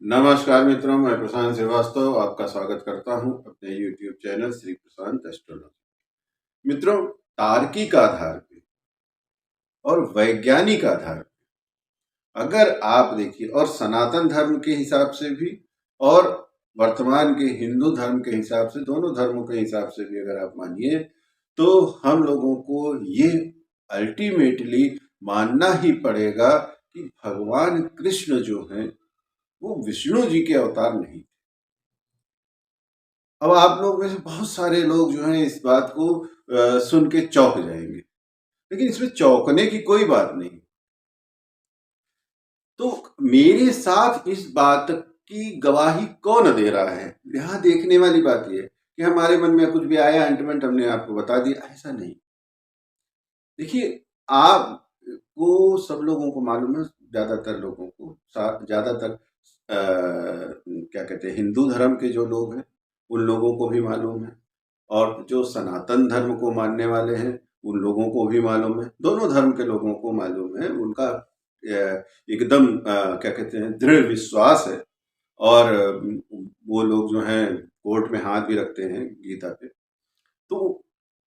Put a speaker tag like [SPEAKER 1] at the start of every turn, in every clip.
[SPEAKER 1] नमस्कार मित्रों, मैं प्रशांत श्रीवास्तव आपका स्वागत करता हूं अपने YouTube चैनल श्री प्रशांत एस्ट्रोलॉजी। मित्रों, तार्किक आधार पे और वैज्ञानिक आधार पे अगर आप देखिए, और सनातन धर्म के हिसाब से भी और वर्तमान के हिंदू धर्म के हिसाब से, दोनों धर्मों के हिसाब से भी अगर आप मानिए, तो हम लोगों को ये अल्टीमेटली मानना ही पड़ेगा कि भगवान कृष्ण जो हैं वो विष्णु जी के अवतार नहीं। अब आप लोग में से बहुत सारे लोग जो हैं इस बात को सुन के चौंक जाएंगे, लेकिन इसमें चौंकने की कोई बात नहीं। तो मेरे साथ इस बात की गवाही कौन दे रहा है? यहाँ देखने वाली बात यह है कि हमारे मन में कुछ भी आया इंटरमेंट हमने आपको बता दिया, ऐसा नहीं। देखिए, आपको सब लोगों को मालूम है, ज्यादातर लोगों को, ज्यादातर क्या कहते हैं, हिंदू धर्म के जो लोग हैं उन लोगों को भी मालूम है, और जो सनातन धर्म को मानने वाले हैं उन लोगों को भी मालूम है। दोनों धर्म के लोगों को मालूम है, उनका एकदम क्या कहते हैं, दृढ़ विश्वास है। और वो लोग जो हैं कोर्ट में हाथ भी रखते हैं गीता पे। तो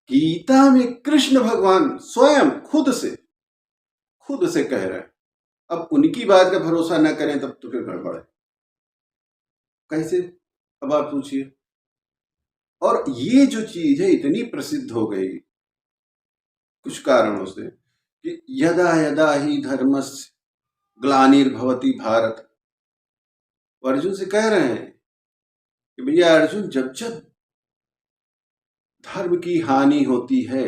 [SPEAKER 1] गीता में कृष्ण भगवान स्वयं खुद से कह रहे हैं। अब उनकी बात का भरोसा न करें तब तो फिर गड़बड़ है। कैसे? अब आप पूछिए। और ये जो चीज है इतनी प्रसिद्ध हो गई कुछ कारणों से कि यदा यदा ही धर्मस्य ग्लानिर्भवति भारत। अर्जुन से कह रहे हैं कि भैया अर्जुन, जब जब धर्म की हानि होती है,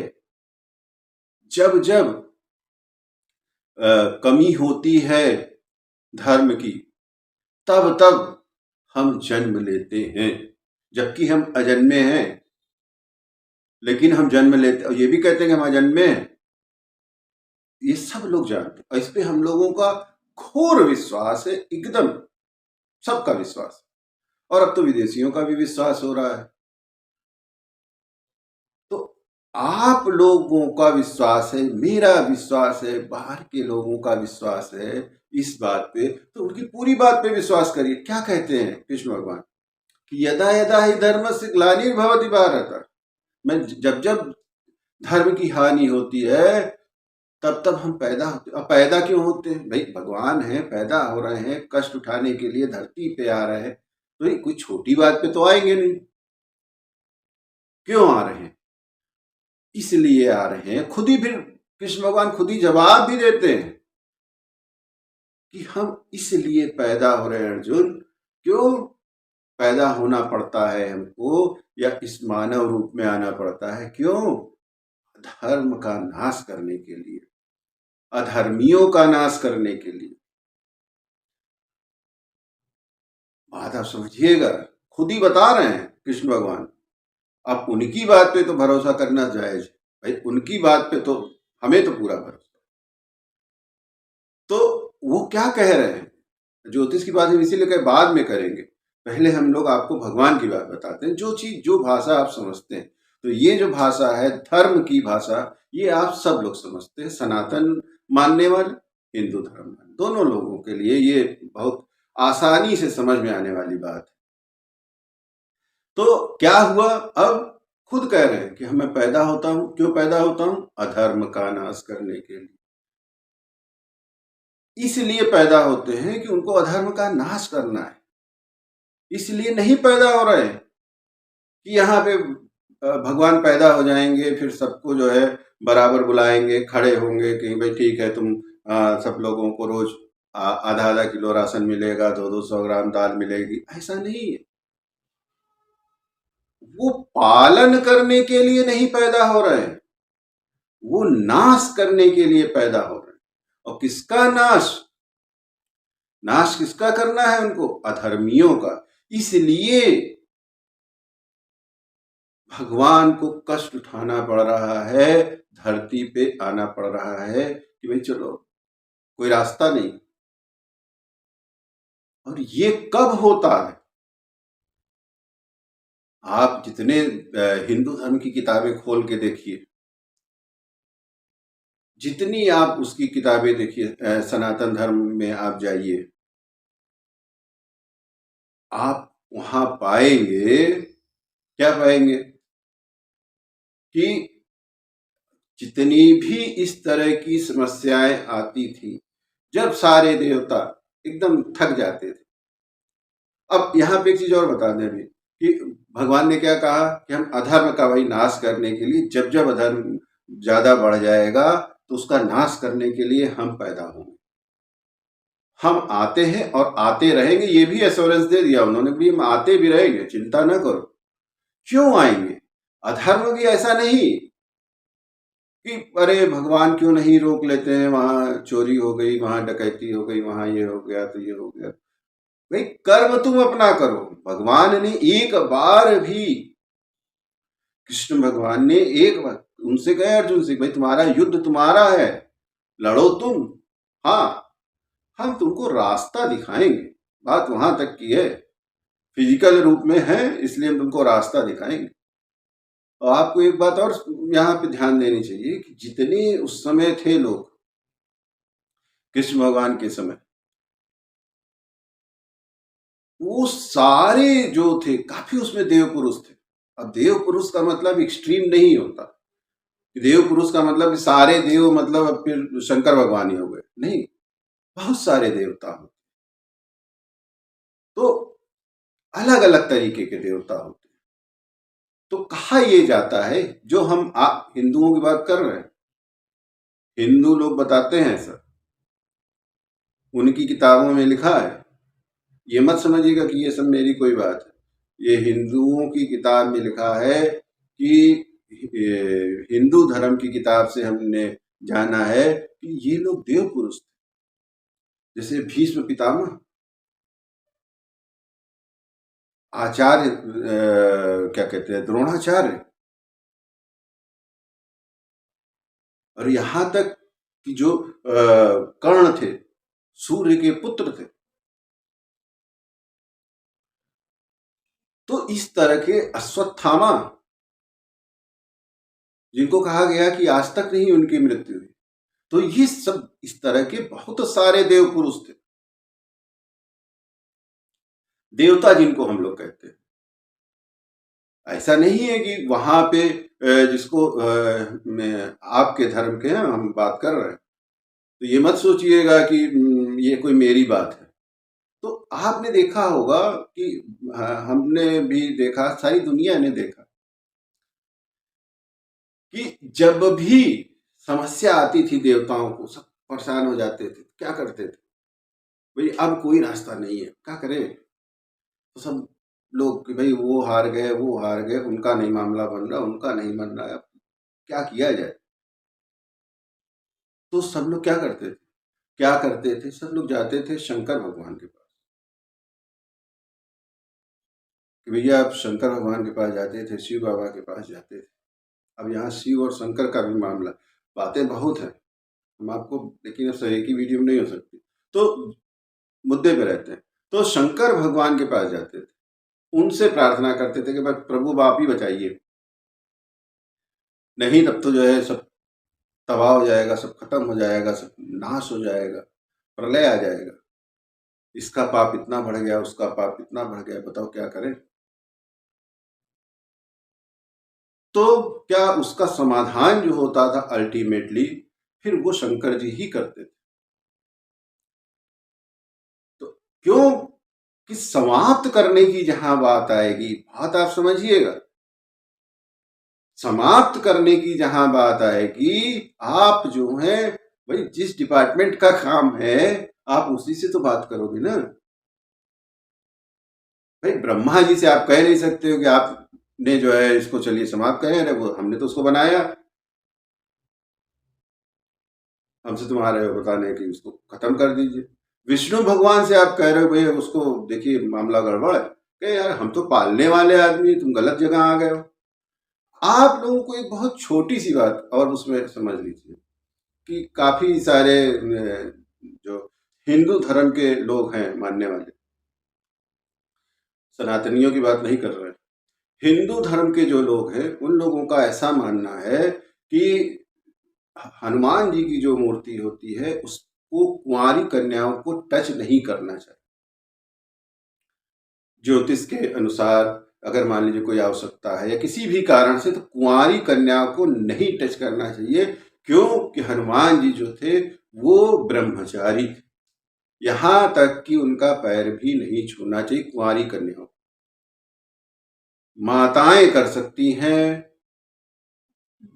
[SPEAKER 1] जब जब कमी होती है धर्म की, तब तब हम जन्म लेते हैं, जबकि हम अजन्मे हैं। लेकिन हम जन्म लेते और ये भी कहते हैं कि हम अजन्मे हैं, ये सब लोग जानते हैं। और इस पे हम लोगों का घोर विश्वास है, एकदम सबका विश्वास। और अब तो विदेशियों का भी विश्वास हो रहा है। तो आप लोगों का विश्वास है, मेरा विश्वास है, बाहर के लोगों का विश्वास है इस बात पे, तो उनकी पूरी बात पे विश्वास करिए। क्या कहते हैं कृष्ण भगवान कि यदा यदा ही धर्म से ग्लानिर्भवति भारत। मैं जब जब धर्म की हानि होती है तब तब हम पैदा होते। अब पैदा क्यों होते हैं भाई? भगवान है, पैदा हो रहे हैं, कष्ट उठाने के लिए धरती पे आ रहे हैं, तो ये कोई छोटी बात पे तो आएंगे नहीं। क्यों आ रहे हैं? इसलिए आ रहे हैं। खुद ही फिर कृष्ण भगवान खुद ही जवाब भी देते हैं कि हम इसलिए पैदा हो रहे हैं अर्जुन। क्यों पैदा होना पड़ता है हमको, या इस मानव रूप में आना पड़ता है? क्यों? धर्म का नाश करने के लिए, अधर्मियों का नाश करने के लिए। बात आप समझिएगा, खुद ही बता रहे हैं कृष्ण भगवान। अब उनकी बात पे तो भरोसा करना जायज भाई, उनकी बात पे तो हमें तो पूरा भरोसा। तो वो क्या कह रहे हैं? ज्योतिष की बात हम इसीलिए बाद में करेंगे, पहले हम लोग आपको भगवान की बात बताते हैं। जो चीज, जो भाषा आप समझते हैं, तो ये जो भाषा है धर्म की भाषा, ये आप सब लोग समझते हैं। सनातन मानने वाले, हिंदू धर्म मानने, दोनों लोगों के लिए ये बहुत आसानी से समझ में आने वाली बात है। तो क्या हुआ? अब खुद कह रहे हैं कि मैं पैदा होता हूं। क्यों पैदा होता हूं? अधर्म का नाश करने के लिए। इसलिए पैदा होते हैं कि उनको अधर्म का नाश करना है। इसलिए नहीं पैदा हो रहे हैं कि यहाँ पे भगवान पैदा हो जाएंगे, फिर सबको जो है बराबर बुलाएंगे, खड़े होंगे कि भाई ठीक है, तुम सब लोगों को रोज आधा आधा किलो राशन मिलेगा, 200-200 ग्राम दाल मिलेगी। ऐसा नहीं है। वो पालन करने के लिए नहीं पैदा हो रहे हैं, वो नाश करने के लिए पैदा हो रहे हैं। और किसका नाश? नाश किसका करना है उनको? अधर्मियों का। इसलिए भगवान को कष्ट उठाना पड़ रहा है, धरती पे आना पड़ रहा है कि भाई चलो, कोई रास्ता नहीं। और ये कब होता है? आप जितने हिंदू धर्म की किताबें खोल के देखिए, जितनी आप उसकी किताबें देखिए, सनातन धर्म में आप जाइए, आप वहां पाएंगे, क्या पाएंगे कि जितनी भी इस तरह की समस्याएं आती थी, जब सारे देवता एकदम थक जाते थे। अब यहाँ पे एक चीज और बता दें अभी कि भगवान ने क्या कहा कि हम अधर्म का वही नाश करने के लिए, जब जब अधर्म ज्यादा बढ़ जाएगा तो उसका नाश करने के लिए हम पैदा होंगे। हम आते हैं और आते रहेंगे, ये भी एश्योरेंस दे दिया उन्होंने भी, हम आते भी रहेंगे, चिंता न करो। क्यों आएंगे? अधर्म भी ऐसा नहीं कि अरे भगवान क्यों नहीं रोक लेते हैं, वहां चोरी हो गई, वहां डकैती हो गई, वहां ये हो गया तो ये हो गया। भाई कर्म तुम अपना करो। भगवान ने एक बार भी, कृष्ण भगवान ने एक बार उनसे कहे अर्जुन से, भाई तुम्हारा युद्ध तुम्हारा है, लड़ो तुम, हाँ हम तुमको रास्ता दिखाएंगे। बात वहां तक की है, फिजिकल रूप में है इसलिए हम तुमको रास्ता दिखाएंगे। और आपको एक बात और यहाँ पे ध्यान देनी चाहिए कि जितने उस समय थे लोग, कृष्ण भगवान के समय, वो सारे जो थे काफी उसमें देव पुरुष थे। अब देव पुरुष का मतलब एक्सट्रीम नहीं होता, देव पुरुष का मतलब सारे देव मतलब अब फिर शंकर भगवान ही हो गए, नहीं, बहुत सारे देवता होते, तो अलग अलग तरीके के देवता होते हैं। तो कहा यह जाता है, जो हम आप हिंदुओं की बात कर रहे हैं, हिंदू लोग बताते हैं सर, उनकी किताबों में लिखा है, ये मत समझिएगा कि ये सब मेरी कोई बात है, ये हिंदुओं की किताब में लिखा है कि हिंदू धर्म की किताब से हमने जाना है कि ये लोग देव पुरुष थे। जैसे भीष्म पितामह, आचार्य क्या कहते हैं, द्रोणाचार्य, और यहां तक कि जो कर्ण थे, सूर्य के पुत्र थे। तो इस तरह के अश्वत्थामा, जिनको कहा गया कि आज तक नहीं उनकी मृत्यु हुई, तो ये सब इस तरह के बहुत सारे देव पुरुष थे, देवता जिनको हम लोग कहते हैं। ऐसा नहीं है कि वहां पे जिसको आपके धर्म के हैं हम बात कर रहे हैं, तो ये मत सोचिएगा कि ये कोई मेरी बात है। तो आपने देखा होगा कि हमने भी देखा, सारी दुनिया ने देखा कि जब भी समस्या आती थी देवताओं को, सब परेशान हो जाते थे, क्या करते थे, भाई अब कोई रास्ता नहीं है, क्या करें। तो सब लोग कि भाई वो हार गए, वो हार गए, उनका नहीं मामला बन रहा, उनका नहीं बन रहा, अब क्या किया जाए। तो सब लोग क्या करते थे, क्या करते थे, सब लोग जाते थे शंकर भगवान के पास, कि भैया आप शंकर भगवान के पास जाते थे, शिव बाबा के पास जाते थे। अब यहाँ शिव और शंकर का भी मामला, बातें बहुत हैं, हम आपको, लेकिन अब एक ही वीडियो में नहीं हो सकती, तो मुद्दे पे रहते हैं। तो शंकर भगवान के पास जाते थे, उनसे प्रार्थना करते थे कि बस प्रभु आप ही बचाइए, नहीं तब तो जो है सब तबाह हो जाएगा, सब खत्म हो जाएगा, सब नाश हो जाएगा, प्रलय आ जाएगा, इसका पाप इतना बढ़ गया, उसका पाप इतना बढ़ गया, बताओ क्या करें। तो क्या उसका समाधान जो होता था अल्टीमेटली, फिर वो शंकर जी ही करते थे। तो क्यों कि समाप्त करने की जहां बात आएगी, बात आप समझिएगा, समाप्त करने की जहां बात आएगी, आप जो है भाई जिस डिपार्टमेंट का काम है, आप उसी से तो बात करोगे ना। भाई ब्रह्मा जी से आप कह नहीं सकते हो कि आपने जो है इसको चलिए समाप्त करें, अरे वो हमने तो उसको बनाया, हमसे तुम्हारे बताने की उसको खत्म कर दीजिए। विष्णु भगवान से आप कह रहे हो भाई उसको देखिए मामला गड़बड़ है, कहे यार हम तो पालने वाले आदमी, तुम गलत जगह आ गए हो। आप लोगों को एक बहुत छोटी सी बात और उसमें समझ लीजिए कि काफी सारे जो हिंदू धर्म के लोग हैं मानने वाले, सनातनियों की बात नहीं कर रहे हैं, हिंदू धर्म के जो लोग हैं उन लोगों का ऐसा मानना है कि हनुमान जी की जो मूर्ति होती है उसको कुंवारी कन्याओं को टच नहीं करना चाहिए। ज्योतिष के अनुसार अगर मान लीजिए कोई आवश्यकता है या किसी भी कारण से, तो कुंवारी कन्या को नहीं टच करना चाहिए। क्यों कि हनुमान जी जो थे वो ब्रह्मचारी थे, यहां तक कि उनका पैर भी नहीं छूना चाहिए कुंवारी कन्याओं। माताएं कर सकती हैं,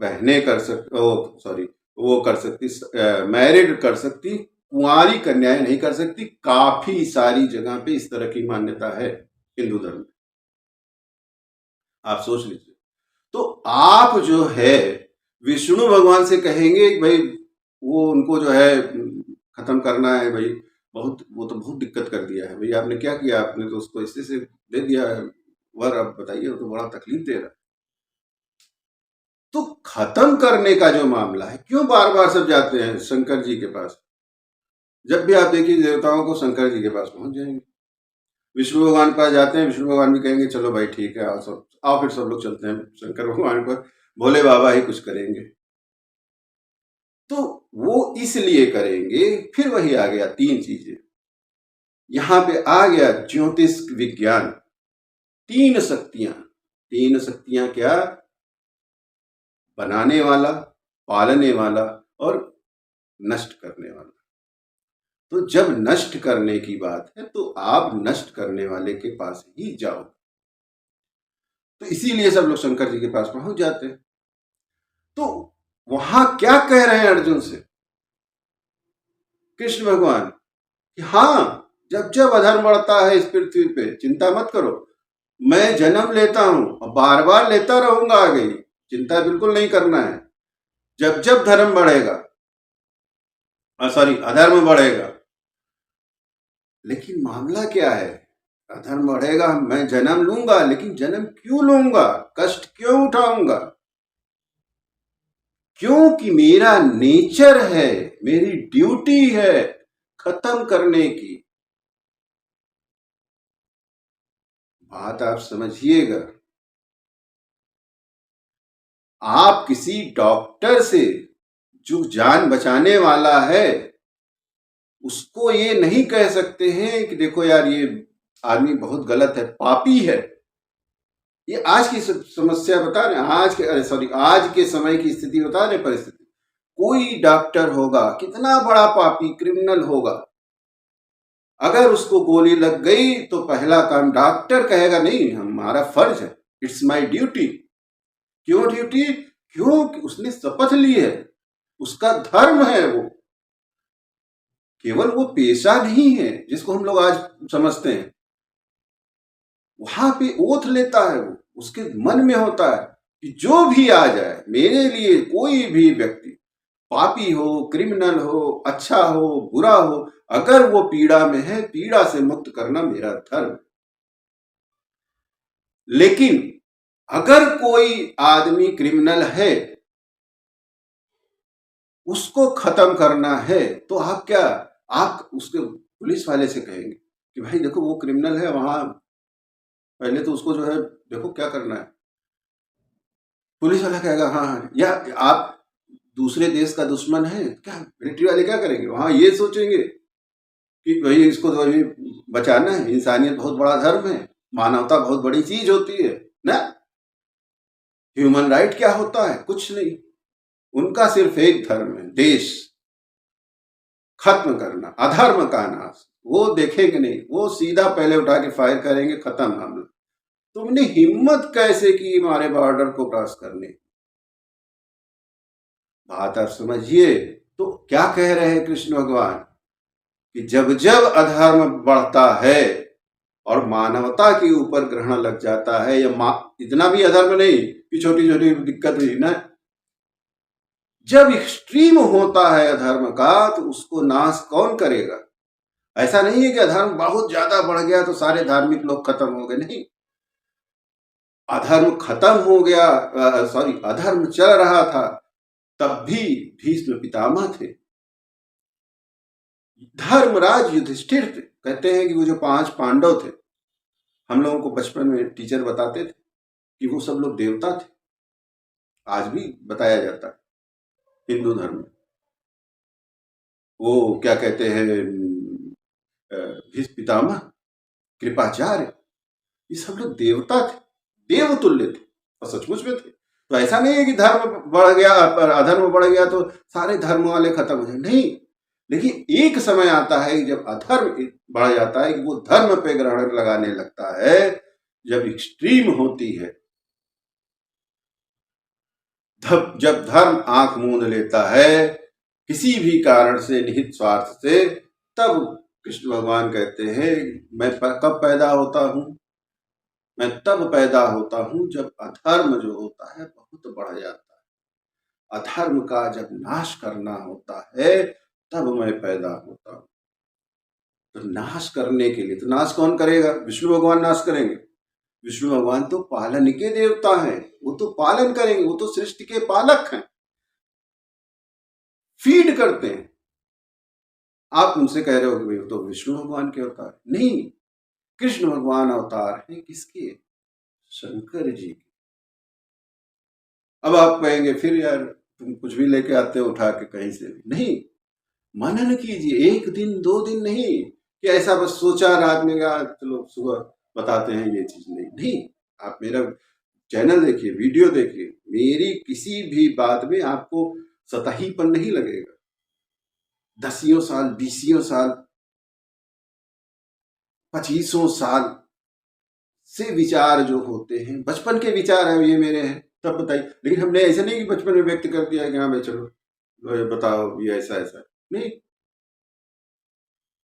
[SPEAKER 1] बहनें कर सकती, ओ सॉरी, वो कर सकती, मैरिड कर सकती, कुंवारी कन्याएं नहीं कर सकती। काफी सारी जगह पे इस तरह की मान्यता है हिंदू धर्म में, आप सोच लीजिए। तो आप जो है विष्णु भगवान से कहेंगे कि भाई वो उनको जो है खत्म करना है, भाई बहुत, वो तो बहुत दिक्कत कर दिया है, भाई आपने क्या किया, आपने तो उसको इससे से दे दिया है वर, अब बताइए, वो तो बड़ा तकलीफ दे रहा है। तो खत्म करने का जो मामला है, क्यों बार बार सब जाते हैं शंकर जी के पास? जब भी आप देखिए देवताओं को शंकर जी के पास पहुंच जाएंगे। विष्णु भगवान के पास जाते हैं, विष्णु भगवान भी कहेंगे चलो भाई ठीक है, आओ सब आओ, फिर सब लोग चलते हैं शंकर भगवान पर, भोले बाबा ही कुछ करेंगे। तो वो इसलिए करेंगे, फिर वही आ गया तीन चीजें, यहां पे आ गया ज्योतिष विज्ञान। तीन शक्तियां, तीन शक्तियां क्या? बनाने वाला, पालने वाला और नष्ट करने वाला। तो जब नष्ट करने की बात है तो आप नष्ट करने वाले के पास ही जाओ। तो इसीलिए सब लोग शंकर जी के पास पहुंच जाते हैं। तो वहां क्या कह रहे हैं अर्जुन से कृष्ण भगवान कि हाँ, जब जब अधर्म बढ़ता है इस पृथ्वी पे, चिंता मत करो, मैं जन्म लेता हूं और बार बार लेता रहूंगा आगे, चिंता बिल्कुल नहीं करना है। जब जब धर्म बढ़ेगा, सॉरी, अधर्म बढ़ेगा, लेकिन मामला क्या है? अधर्म बढ़ेगा, मैं जन्म लूंगा, लेकिन जन्म क्यों लूंगा, कष्ट क्यों उठाऊंगा? क्योंकि मेरा नेचर है, मेरी ड्यूटी है खत्म करने की। बात आप समझिएगा। आप किसी डॉक्टर से जो जान बचाने वाला है उसको ये नहीं कह सकते हैं कि देखो यार ये आदमी बहुत गलत है, पापी है। ये आज की समस्या बता रहे, आज के, सॉरी, आज के समय की स्थिति बता रहे, परिस्थिति। कोई डॉक्टर होगा, कितना बड़ा पापी क्रिमिनल होगा, अगर उसको गोली लग गई तो पहला काम डॉक्टर कहेगा नहीं, हमारा फर्ज है, इट्स माय ड्यूटी। क्यों ड्यूटी? क्योंकि उसने शपथ ली है, उसका धर्म है वो, केवल वो पेशा नहीं है जिसको हम लोग आज समझते हैं। वहां पे ओथ लेता है वो, उसके मन में होता है कि जो भी आ जाए मेरे लिए, कोई भी व्यक्ति, पापी हो, क्रिमिनल हो, अच्छा हो, बुरा हो, अगर वो पीड़ा में है, पीड़ा से मुक्त करना मेरा धर्म। लेकिन अगर कोई आदमी क्रिमिनल है, उसको खत्म करना है, तो आप क्या, आप उसके पुलिस वाले से कहेंगे कि भाई देखो वो क्रिमिनल है, वहां पहले तो उसको जो है देखो क्या करना है। पुलिस वाला कहेगा हाँ हाँ, या आप दूसरे देश का दुश्मन है क्या, मिलिट्री वाले क्या करेंगे, वहां ये सोचेंगे कि भाई इसको तो अभी बचाना है, इंसानियत बहुत बड़ा धर्म है, मानवता बहुत बड़ी चीज होती है ना। ह्यूमन राइट क्या होता है? कुछ नहीं, उनका सिर्फ एक धर्म है, देश खत्म करना, अधर्म का नाश। वो देखेंगे नहीं, वो सीधा पहले उठा के फायर करेंगे, खत्म मामला। तुमने हिम्मत कैसे की हमारे बॉर्डर को क्रॉस करने? बात आप समझिए। तो क्या कह रहे हैं कृष्ण भगवान कि जब जब अधर्म बढ़ता है और मानवता के ऊपर ग्रहण लग जाता है, या इतना भी अधर्म नहीं कि छोटी छोटी दिक्कत हुई ना, जब एक्सट्रीम होता है अधर्म का, तो उसको नाश कौन करेगा? ऐसा नहीं है कि अधर्म बहुत ज्यादा बढ़ गया तो सारे धार्मिक लोग खत्म हो गए, नहीं। अधर्म खत्म हो गया, सॉरी, अधर्म चल रहा था, तब भी भीष्म पितामह थे, धर्मराज युधिष्ठिर थे। कहते हैं कि वो जो 5 पांडव थे, हम लोगों को बचपन में टीचर बताते थे कि वो सब लोग देवता थे, आज भी बताया जाता है हिंदू धर्म में। वो क्या कहते हैं, भीष्म पितामह, कृपाचार्य, ये सब लोग देवता थे, देवतुल्य थे और सचमुच में थे। तो ऐसा नहीं है कि धर्म बढ़ गया पर अधर्म बढ़ गया तो सारे धर्म वाले खत्म हो जाए, नहीं। लेकिन एक समय आता है जब अधर्म बढ़ जाता है कि वो धर्म पे ग्रहण लगाने लगता है, जब एक्सट्रीम होती है, जब धर्म आंख मूंद लेता है किसी भी कारण से, निहित स्वार्थ से, तब कृष्ण भगवान कहते हैं मैं कब पैदा होता हूं, मैं तब पैदा होता हूं जब अधर्म जो होता है बहुत बढ़ जाता है। अधर्म का जब नाश करना होता है तब मैं पैदा होता हूं। तो नाश करने के लिए, तो नाश कौन करेगा? विष्णु भगवान नाश करेंगे? विष्णु भगवान तो पालन के देवता हैं, वो तो पालन करेंगे, वो तो सृष्टि के पालक हैं, फीड करते हैं। आप उनसे कह रहे हो कि भाई तो विष्णु भगवान के अवतार नहीं, कृष्ण भगवान अवतार है किसके? शंकर जी के। अब आप कहेंगे फिर यार तुम कुछ भी लेके आते हो उठा के कहीं से भी, नहीं, मनन कीजिए, एक दिन दो दिन नहीं कि ऐसा बस सोचा रात में गया चलो सुबह बताते हैं ये चीज, नहीं नहीं। आप मेरा चैनल देखिए, वीडियो देखिए, मेरी किसी भी बात में आपको सतहीपन नहीं लगेगा। दसियों साल, बीसियों साल, 2500 साल से विचार जो होते हैं, बचपन के विचार है ये मेरे हैं, तब बताइए। लेकिन हमने ऐसे नहीं कि बचपन में व्यक्त कर दिया कि हाँ भाई चलो बताओ ये ऐसा ऐसा, नहीं।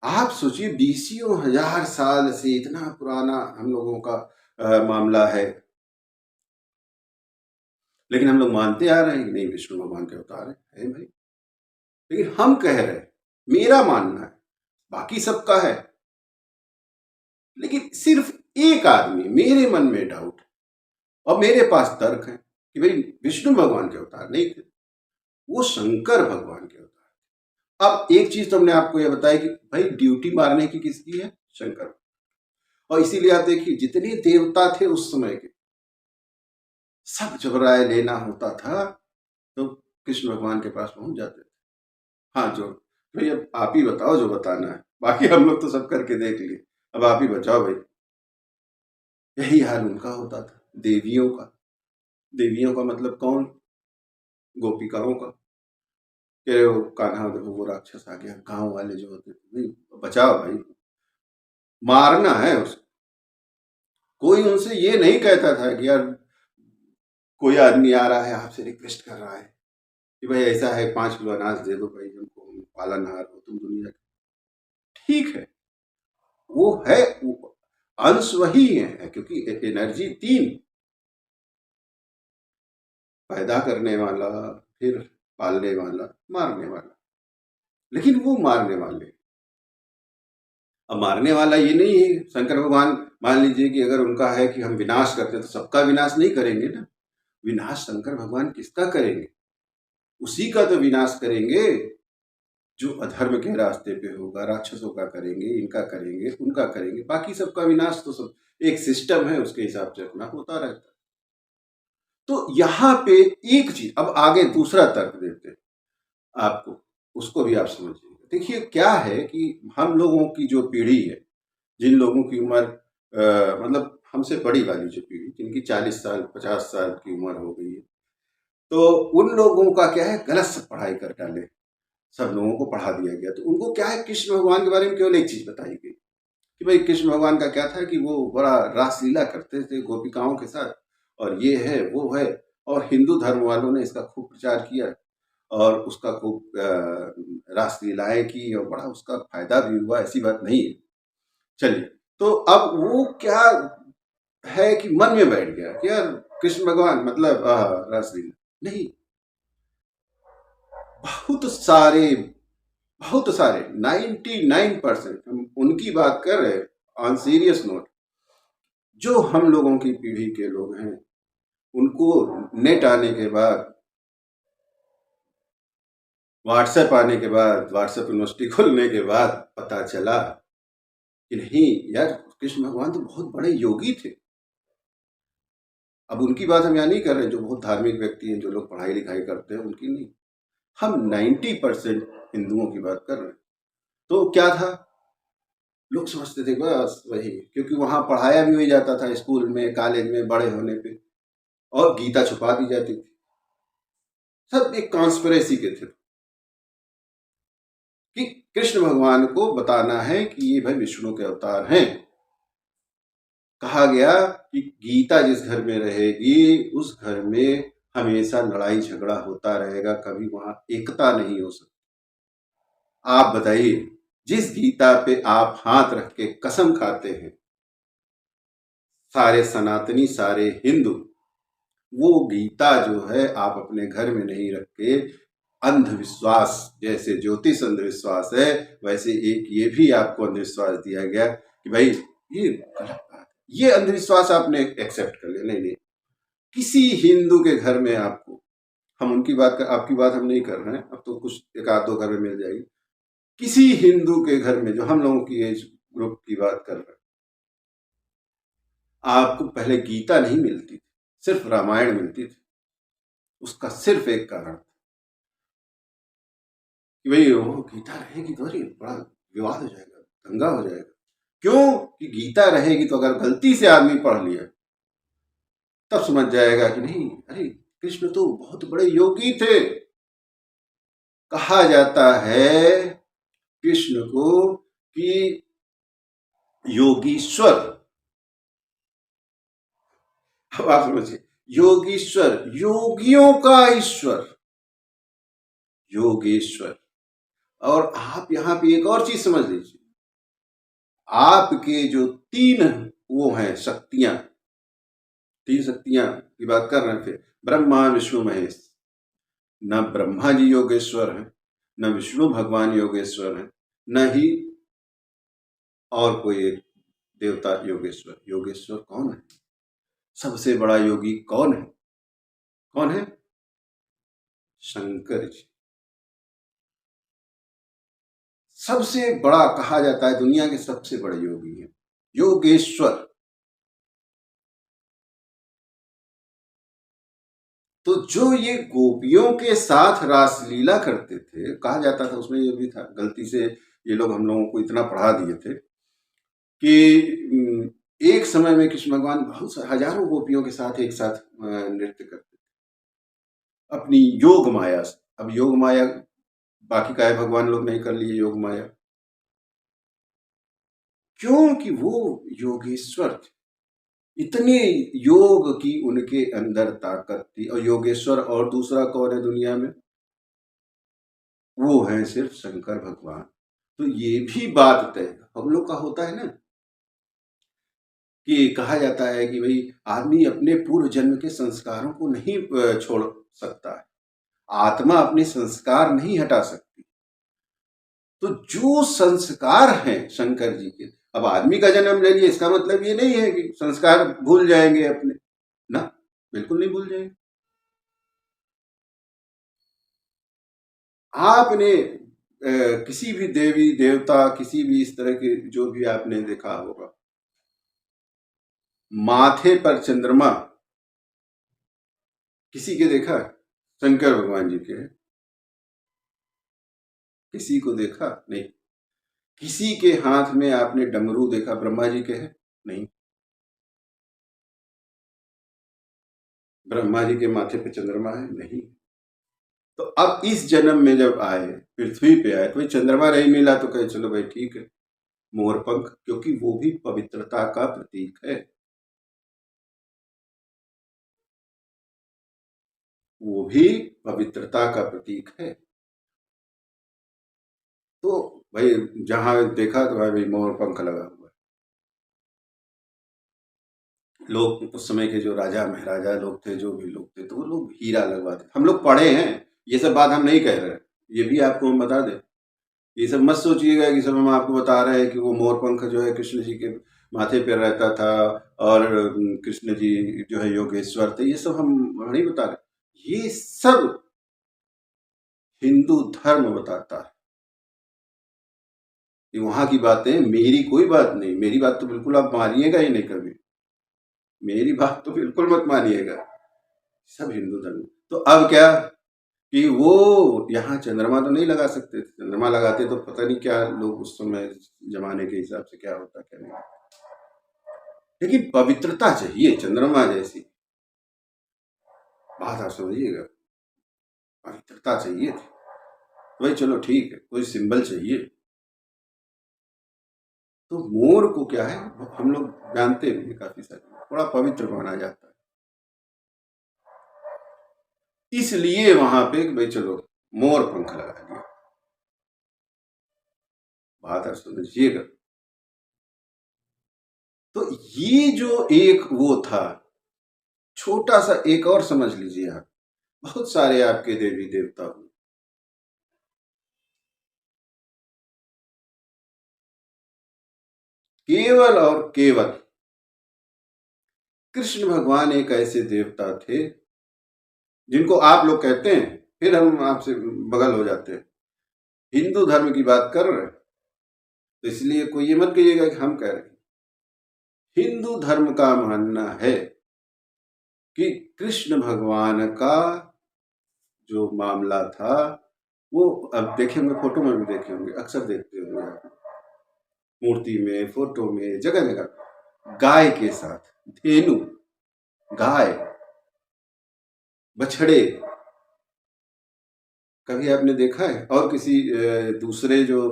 [SPEAKER 1] आप सोचिए 20,000 साल से इतना पुराना हम लोगों का मामला है, लेकिन हम लोग मानते आ रहे हैं कि नहीं विष्णु भगवान के अवतार है भाई। लेकिन हम कह रहे हैं, मेरा मानना है, बाकी सबका है, लेकिन सिर्फ एक आदमी मेरे मन में डाउट है और मेरे पास तर्क है कि भाई विष्णु भगवान के अवतार नहीं थे, वो शंकर भगवान के अवतार। अब एक चीज तो हमने आपको यह बताया कि भाई ड्यूटी मारने की किसकी है? शंकर। और इसीलिए आप देखिए जितने देवता थे उस समय के, सब जब राय लेना होता था तो कृष्ण भगवान के पास पहुंच जाते थे। हाँ जो भाई अब आप ही बताओ जो बताना है, बाकी हम लोग तो सब करके देख लिए, अब आप ही बचाओ भाई। यही हाल उनका होता था, देवियों का। देवियों का मतलब कौन? गोपिकाओं का। कह रहे हो कान्हा देखो वो राक्षस आ गया, गांव वाले जो होते थे भाई बचाओ भाई, मारना है उसको। कोई उनसे ये नहीं कहता था कि यार कोई आदमी आ रहा है आपसे रिक्वेस्ट कर रहा है कि भाई ऐसा है 5 किलो अनाज दे दो भाई हमको, हम पालनहार हो तुम दुनिया के। ठीक है, वो है, वो अंश वही है क्योंकि एनर्जी तीन, पैदा करने वाला, फिर पालने वाला, मारने वाला। लेकिन वो मारने वाले, अब मारने वाला ये नहीं है शंकर भगवान। मान लीजिए कि अगर उनका है कि हम विनाश करते तो सबका विनाश नहीं करेंगे ना। विनाश शंकर भगवान किसका करेंगे? उसी का तो विनाश करेंगे जो अधर्म के रास्ते पे होगा, राक्षसों का करेंगे, इनका करेंगे, उनका करेंगे, बाकी सबका विनाश तो सब एक सिस्टम है, उसके हिसाब से अपना होता रहता है। तो यहाँ पे एक चीज, अब आगे दूसरा तर्क देते हैं आपको, उसको भी आप समझिए। देखिए क्या है कि हम लोगों की जो पीढ़ी है, जिन लोगों की उम्र मतलब हमसे बड़ी वाली जो पीढ़ी, जिनकी 40 साल 50 साल की उम्र हो गई है, तो उन लोगों का क्या है, गलत सब पढ़ाई कर डाले, सब लोगों को पढ़ा दिया गया। तो उनको क्या है, कृष्ण भगवान के बारे में केवल एक चीज बताई गई कि भाई कृष्ण भगवान का क्या था कि वो बड़ा रासलीला करते थे गोपिकाओं के साथ, और ये है वो है, और हिंदू धर्म वालों ने इसका खूब प्रचार किया और उसका खूब रासलीलाएं की और बड़ा उसका फायदा भी हुआ, ऐसी बात नहीं है। चलिए, तो अब वो क्या है कि मन में बैठ गया कि यार कृष्ण भगवान मतलब रासलीला नहीं। बहुत सारे, बहुत सारे 99% हम उनकी बात कर रहे हैं ऑन सीरियस नोट। जो हम लोगों की पीढ़ी के लोग हैं, उनको नेट आने के बाद, व्हाट्सएप आने के बाद, व्हाट्सएप यूनिवर्सिटी खुलने के बाद पता चला कि नहीं यार कृष्ण भगवान तो बहुत बड़े योगी थे। अब उनकी बात हम यहाँ नहीं कर रहे, जो बहुत धार्मिक व्यक्ति हैं, जो लोग पढ़ाई लिखाई करते हैं, उनकी नहीं। हम 90% हिंदुओं की बात कर रहे हैं। तो क्या था लोग समझते थे बस वही, क्योंकि वहां पढ़ाया भी वही जाता था, स्कूल में, कॉलेज में, बड़े होने पे, और गीता छुपा दी जाती थी। सब एक कॉन्स्पिरेसी के थे कि कृष्ण भगवान को बताना है कि ये भाई विष्णु के अवतार हैं। कहा गया कि गीता जिस घर में रहेगी उस घर में हमेशा लड़ाई झगड़ा होता रहेगा, कभी वहां एकता नहीं हो सकती। आप बताइए, जिस गीता पे आप हाथ रख के कसम खाते हैं सारे सनातनी, सारे हिंदू, वो गीता जो है आप अपने घर में नहीं रख के अंधविश्वास, जैसे ज्योतिष अंधविश्वास है वैसे एक ये भी आपको अंधविश्वास दिया गया कि भाई ये गलत बात है, ये अंधविश्वास आपने एक्सेप्ट कर लिया। नहीं नहीं, किसी हिंदू के घर में आपको, हम उनकी बात कर, आपकी बात हम नहीं कर रहे हैं, अब तो कुछ एक आध दो घर में मिल जाएगी, किसी हिंदू के घर में, जो हम लोगों की एज ग्रुप की बात कर रहे हैं, आपको पहले गीता नहीं मिलती थी, सिर्फ रामायण मिलती थी। उसका सिर्फ एक कारण कि भाई वो गीता रहेगी तो अरे बड़ा विवाद हो जाएगा, दंगा हो जाएगा। क्यों कि गीता रहेगी तो अगर गलती से आदमी पढ़ लिया तब समझ जाएगा कि नहीं, अरे कृष्ण तो बहुत बड़े योगी थे। कहा जाता है कृष्ण को कि योगीश्वर, अब आप समझिए, योगीश्वर, योगियों का ईश्वर, योगेश्वर। और आप यहां पे एक और चीज समझ लीजिए, आपके जो तीन वो हैं शक्तियां, तीन शक्तियां की बात कर रहे थे, ब्रह्मा विष्णु महेश, न ब्रह्मा जी योगेश्वर हैं, न विष्णु भगवान योगेश्वर हैं, न ही और कोई एक देवता योगेश्वर। योगेश्वर कौन है? सबसे बड़ा योगी कौन है? कौन है? शंकर जी। सबसे बड़ा कहा जाता है, दुनिया के सबसे बड़े योगी हैं योगेश्वर। तो जो ये गोपियों के साथ रासलीला करते थे, कहा जाता था, उसमें ये भी था, गलती से ये लोग हम लोगों को इतना पढ़ा दिए थे कि एक समय में कृष्ण भगवान बहुत हजारों गोपियों के साथ एक साथ नृत्य करते थे अपनी योग माया से। अब योग माया बाकी का है, भगवान लोग नहीं कर लिए योग माया, क्योंकि वो योगेश्वर थे, इतने योग की उनके अंदर ताकत थी। और योगेश्वर और दूसरा कौन है दुनिया में? वो है सिर्फ शंकर भगवान। तो ये भी बात तय हम लोग का होता है ना, कि कहा जाता है कि भाई आदमी अपने पूर्व जन्म के संस्कारों को नहीं छोड़ सकता है, आत्मा अपने संस्कार नहीं हटा सकती। तो जो संस्कार हैं शंकर जी के, अब आदमी का जन्म ले लिया इसका मतलब ये नहीं है कि संस्कार भूल जाएंगे अपने, ना, बिल्कुल नहीं भूल जाएंगे। आपने किसी भी देवी देवता, किसी भी इस तरह के जो भी आपने देखा होगा, माथे पर चंद्रमा किसी के देखा? शंकर भगवान जी के है। किसी को देखा? नहीं। किसी के हाथ में आपने डमरू देखा? ब्रह्मा जी के है? नहीं। ब्रह्मा जी के माथे पे चंद्रमा है? नहीं। तो अब इस जन्म में जब आए, पृथ्वी पे आए, कोई चंद्रमा नहीं मिला तो कहे चलो भाई ठीक है, मोर पंख, क्योंकि वो भी पवित्रता का प्रतीक है, वो भी पवित्रता का प्रतीक है। तो भाई जहां देखा तो भाई मोर पंख लगा हुआ है। लोग उस समय के जो राजा महाराजा लोग थे, जो भी लोग थे, तो वो लोग हीरा लगवाते। हम लोग पढ़े हैं, ये सब बात हम नहीं कह रहे, ये भी आपको हम बता दें। ये सब मत सोचिएगा कि सब हम आपको बता रहे हैं कि वो मोर पंख जो है कृष्ण जी के माथे पे रहता था और कृष्ण जी जो है योगेश्वर थे, ये सब हम नहीं बता रहे। ये सब हिंदू धर्म बताता है, कि वहां की बातें, मेरी कोई बात नहीं, मेरी बात तो बिल्कुल आप मानिएगा ही नहीं कभी, मेरी बात तो बिल्कुल मत मानिएगा। सब हिंदू धर्म। तो अब क्या, कि वो यहाँ चंद्रमा तो नहीं लगा सकते थे, चंद्रमा लगाते तो पता नहीं क्या लोग उस समय जमाने के हिसाब से क्या होता क्या नहीं। लेकिन पवित्रता चाहिए चंद्रमा जैसी बात, आप समझिएगा, पवित्रता चाहिए थी। भाई चलो ठीक है, कोई सिंबल चाहिए। तो मोर को क्या है, हम लोग जानते भी हैं, काफी सारे बड़ा पवित्र माना जाता है, इसलिए वहां पे भाई चलो मोर पंख लगा दिया। बात आप समझिएगा। तो ये जो एक वो था, छोटा सा एक और समझ लीजिए आप, बहुत सारे आपके देवी देवता हुए, केवल और केवल कृष्ण भगवान एक ऐसे देवता थे जिनको आप लोग कहते हैं, फिर हम आपसे बगल हो जाते हैं, हिंदू धर्म की बात कर रहे हैं, तो इसलिए कोई ये मत कहिएगा कि हम कह रहे हैं। हिंदू धर्म का मानना है कि कृष्ण भगवान का जो मामला था, वो अब देखे होंगे, फोटो में भी देखे होंगे, अक्सर देखते होंगे आप, मूर्ति में, फोटो में, जगह जगह गाय के साथ, धेनु, गाय, बछड़े, कभी आपने देखा है? और किसी दूसरे जो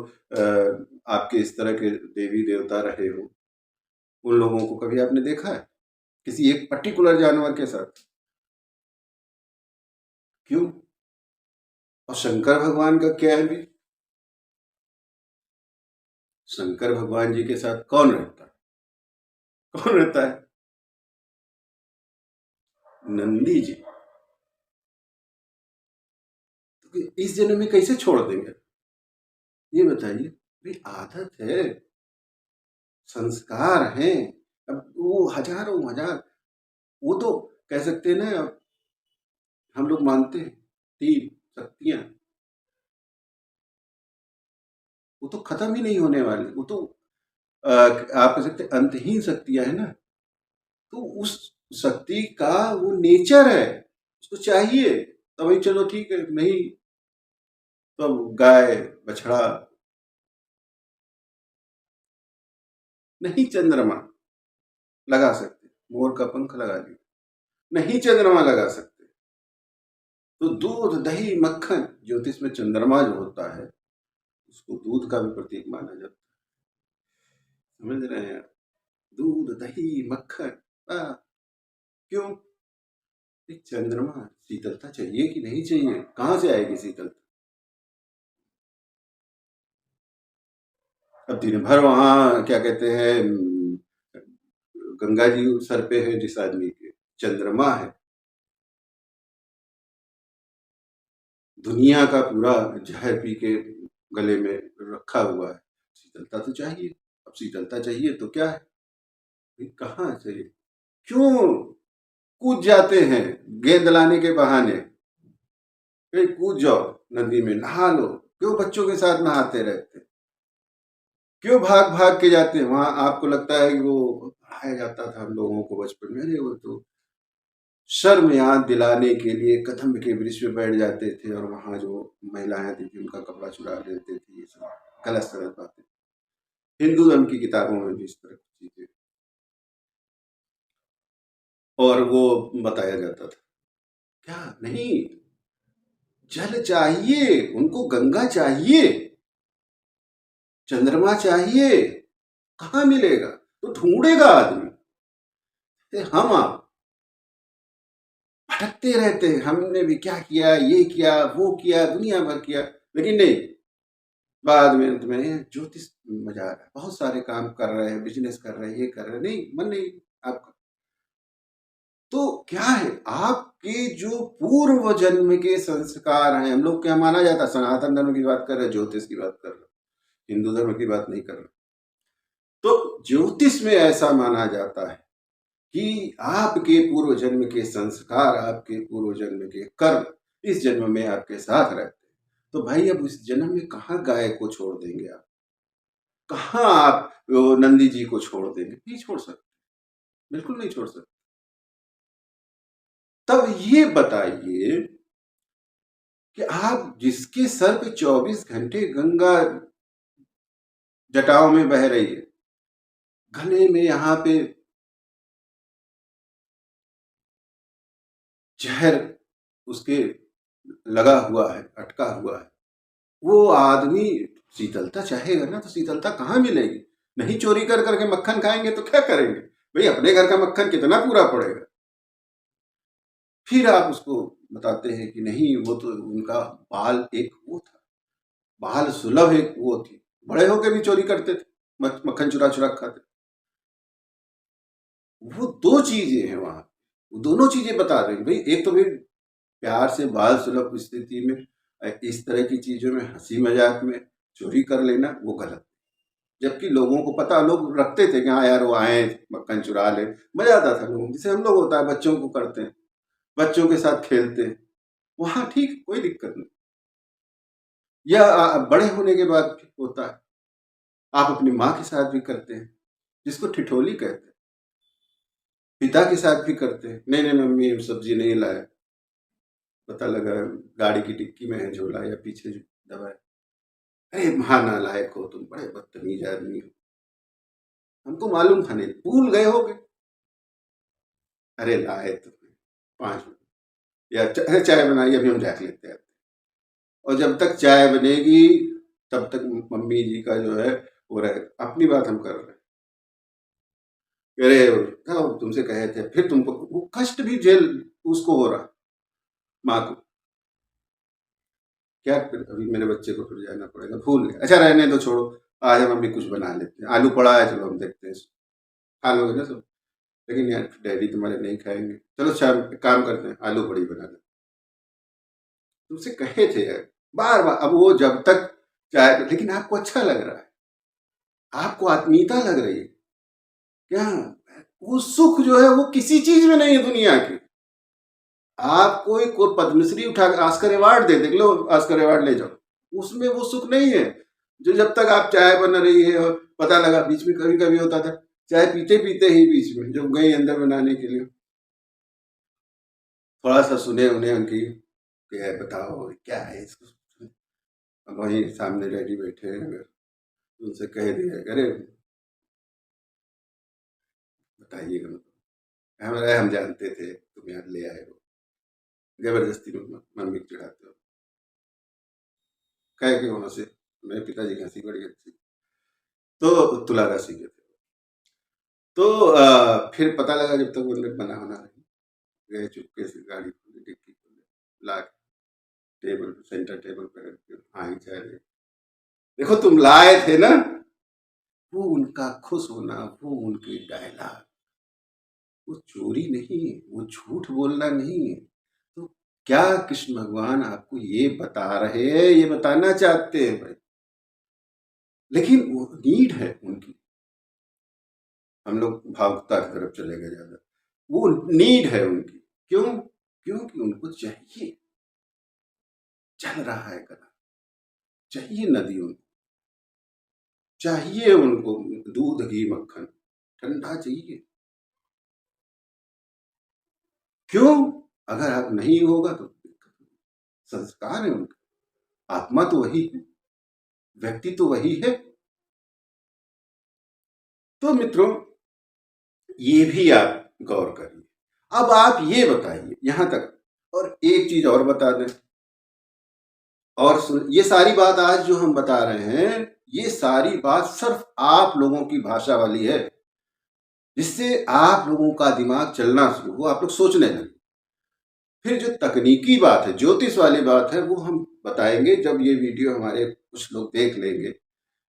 [SPEAKER 1] आपके इस तरह के देवी देवता रहे हो, उन लोगों को कभी आपने देखा है किसी एक पर्टिकुलर जानवर के साथ? क्यों? और शंकर भगवान का क्या है भी? शंकर भगवान जी के साथ कौन रहता है? कौन रहता है? नंदी जी। तो इस जन्म में कैसे छोड़ देंगे, ये बताइए। भाई आदत है, संस्कार हैं। अब वो हजारों हजार, वो तो कह सकते हैं ना, अब हम लोग मानते हैं तीन शक्तियां, वो तो खत्म ही नहीं होने वाली, वो तो आप कह सकते हैं अंतहीन शक्तियां है ना। तो उस शक्ति का वो नेचर है, उसको चाहिए। तो भाई चलो ठीक है, नहीं तो अब गाय, बछड़ा, नहीं चंद्रमा लगा सकते, मोर का पंख लगा दिया, नहीं चंद्रमा लगा सकते, तो दूध दही मक्खन, ज्योतिष में चंद्रमा जो होता है उसको दूध का भी प्रतीक माना जाता है, समझ रहे हैं? दूध दही मक्खन, क्यों? चंद्रमा, शीतलता चाहिए कि नहीं चाहिए? कहां से आएगी शीतलता? अब दिन भर वहां क्या कहते हैं, गंगा जी सर पे है जिस आदमी के, चंद्रमा है, दुनिया का पूरा जहर पी के गले में रखा हुआ है, शीतलता तो चाहिए। अब शीतलता चाहिए तो क्या है, कहाँ चाहिए? क्यों कूद जाते हैं गेंद लाने के बहाने? कहीं कूद जाओ, नदी में नहा लो, क्यों बच्चों के साथ नहाते रहते? क्यों भाग भाग के जाते हैं वहां? आपको लगता है कि वो पढ़ाया जाता था हम लोगों को बचपन में, अरे वो तो शर्म याद दिलाने के लिए कदम्ब के वृक्ष पे बैठ जाते थे और वहां जो महिलाएं आती थी उनका कपड़ा चुरा लेते थे, ये सब गलत सलत बातें हिंदू धर्म की किताबों में भी इस तरह की चीजें, और वो बताया जाता था। क्या नहीं, जल चाहिए उनको, गंगा चाहिए, चंद्रमा चाहिए, कहाँ मिलेगा? तो ढूंढेगा आदमी। हम आप भटकते रहते हैं, हमने भी क्या किया, ये किया, वो किया, दुनिया भर किया, लेकिन नहीं, बाद में अंत में ज्योतिष मजा आ रहा है, बहुत सारे काम कर रहे हैं, बिजनेस कर रहे हैं, ये कर रहे हैं, नहीं मन नहीं आपका। तो क्या है, आपके जो पूर्व जन्म के संस्कार हैं, हम लोग क्या माना जाता है, सनातन धर्म की बात कर रहे हैं, ज्योतिष की बात कर रहे हैं, हिंदू धर्म की बात नहीं कर रहे। तो ज्योतिष में ऐसा माना जाता है कि आपके पूर्व जन्म के संस्कार, आपके पूर्व जन्म के कर्म इस जन्म में आपके साथ रहते हैं। तो भाई अब इस जन्म में कहाँ गाय को छोड़ देंगे आप? कहाँ आप वो नंदी जी को छोड़ देंगे? नहीं छोड़ सकते, बिल्कुल नहीं छोड़ सकते। तब ये बताइए कि आप जिसके सर पे 24 घंटे गंगा जटाओं में बह रही है, गले में यहाँ पे जहर उसके लगा हुआ है, अटका हुआ है, वो आदमी शीतलता चाहेगा ना, तो शीतलता कहाँ मिलेगी? नहीं चोरी कर करके मक्खन खाएंगे तो क्या करेंगे भाई? अपने घर का मक्खन कितना पूरा पड़ेगा? फिर आप उसको बताते हैं कि नहीं, वो तो उनका बाल एक वो था, बाल सुलभ एक वो थी, बड़े होके भी चोरी करते थे, मक्खन चुरा चुरा खाते। वो दो चीजें हैं वहां, वो दोनों चीजें बता रहे हैं भाई। एक तो भाई प्यार से बाल सुलभ स्थिति में इस तरह की चीजों में, हंसी मजाक में चोरी कर लेना वो गलत। जबकि लोगों को पता, लोग रखते थे कि हाँ यार वो आए मक्खन चुरा ले, मजा आता था लोगों, जैसे हम लोग होता है बच्चों को करते हैं, बच्चों के साथ खेलते हैं, वहां ठीक कोई दिक्कत नहीं। या बड़े होने के बाद भी होता है, आप अपनी माँ के साथ भी करते हैं, जिसको ठिठोली कहते हैं, पिता के साथ भी करते हैं। नहीं नहीं मम्मी सब्जी नहीं लाया, पता लगा गाड़ी की डिक्की में है झोला या पीछे दबा है, अरे महानालायक हो तुम, बड़े बदतमीज आदमी हो, हमको मालूम था, नहीं भूल गए होगे, अरे लाए तुम्हें 5 मिनट, या चाय बनाइए अभी हम जाके लेते हैं। और जब तक चाय बनेगी तब तक मम्मी जी का जो है वो रहे, अपनी बात हम कर रहे हैं, अरे हाँ, तुमसे कहे थे, फिर तुमको वो कष्ट भी झेल उसको हो रहा, माँ को, क्या फिर अभी मेरे बच्चे को फिर जाना पड़ेगा, भूल गया, अच्छा रहने दो छोड़ो, आज हम मम्मी कुछ बना लेते हैं, आलू पड़ा है चलो हम देखते हैं, खा लोगे ना सब, लेकिन यार डैडी तुम्हारे नहीं खाएंगे, चलो शाम काम करते हैं आलू बड़ी बना लेते, तुमसे कहे थे यार बार बार। अब वो जब तक चाहे, लेकिन आपको अच्छा लग रहा है, आपको आत्मीयता लग रही है क्या? वो सुख जो है वो किसी चीज में नहीं है दुनिया की। आप कोई पद्मश्री उठा ऑस्कर अवार्ड दे, देख लो ऑस्कर अवार्ड ले जाओ, उसमें वो सुख नहीं है जो जब तक आप चाय बन रही है। और पता लगा बीच में कभी कभी होता था, चाय पीते पीते ही बीच में जब गई अंदर बनाने के लिए, थोड़ा सा सुने उन्हें उनकी कि बताओ क्या है इसको, अब वहीं सामने डैडी बैठे हैं, अगर उनसे कह दिया अरे बताइएगा, मतलब हम जानते थे तुम यहाँ ले आए हो, जबरदस्ती में मम्मी को चढ़ाते हो, कह के वहां से मेरे पिताजी की हंसी बड़ी अच्छी, तो तुला राशि के थे। तो फिर पता लगा जब तक वो अंदर बना होना नहीं, गए चुपके से गाड़ी खोली, डिक्की खोली, ला के टेबल सेंटर टेबल पे रख के, हाँ ही चाय ले, देखो तुम लाए थे ना, वो उनका खुश होना, वो उनके डायलॉग, वो चोरी नहीं है, वो झूठ बोलना नहीं है। तो क्या कृष्ण भगवान आपको ये बता रहे हैं, ये बताना चाहते हैं भाई, लेकिन वो नीड है उनकी, हम लोग भावुकता की तरफ चले गए ज्यादा, वो नीड है उनकी, क्यों? क्योंकि उनको चाहिए, चल रहा है कला, चाहिए नदी उनको, चाहिए उनको दूध घी मक्खन ठंडा चाहिए, क्यों? अगर आप नहीं होगा तो संस्कार है उनका, आत्मा तो वही है, व्यक्ति तो वही है। तो मित्रों ये भी आप गौर करिए। अब आप ये बताइए यहां तक, और एक चीज और बता दें, और ये सारी बात आज जो हम बता रहे हैं, ये सारी बात सिर्फ आप लोगों की भाषा वाली है, जिससे आप लोगों का दिमाग चलना शुरू हो, आप लोग सोचने लगे। फिर जो तकनीकी बात है, ज्योतिष वाली बात है, वो हम बताएंगे जब ये वीडियो हमारे कुछ लोग देख लेंगे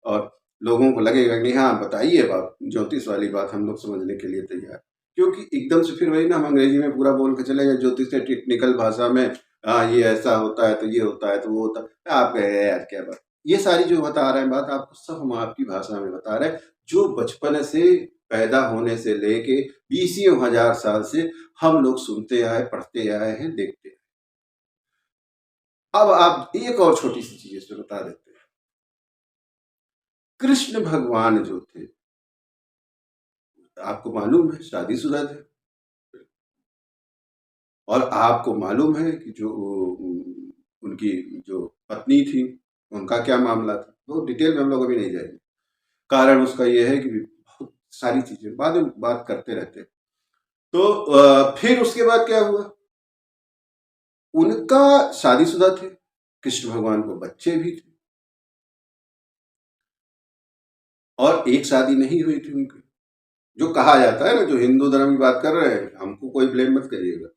[SPEAKER 1] और लोगों को लगेगा कि हाँ बताइए बात, ज्योतिष वाली बात हम लोग समझने के लिए तैयार। क्योंकि एकदम से फिर वही ना, हम अंग्रेजी में पूरा बोल के चले गए, ज्योतिष के टेक्निकल भाषा में, हाँ ये ऐसा होता है तो ये होता है तो वो होता है, आप कहे यार क्या बात, ये सारी जो बता रहे हैं बात आपको, सब हम आपकी भाषा में बता रहे हैं, जो बचपन से पैदा होने से लेके 20,000 साल से हम लोग सुनते आए, पढ़ते आए हैं, देखते आए। अब आप एक और छोटी सी चीज इसमें बता देते हैं, कृष्ण भगवान जो थे, आपको मालूम है शादीशुदा थे, और आपको मालूम है कि जो उनकी जो पत्नी थी उनका क्या मामला था, तो डिटेल में हम लोग अभी नहीं जाएंगे। कारण उसका यह है कि बहुत सारी चीजें बाद में बात करते रहते हैं। तो फिर उसके बाद क्या हुआ, उनका शादीशुदा थे, कृष्ण भगवान को बच्चे भी थे, और एक शादी नहीं हुई थी उनकी। जो कहा जाता है ना, जो हिंदू धर्म की बात कर रहे हैं, हमको कोई ब्लेम मत करिएगा,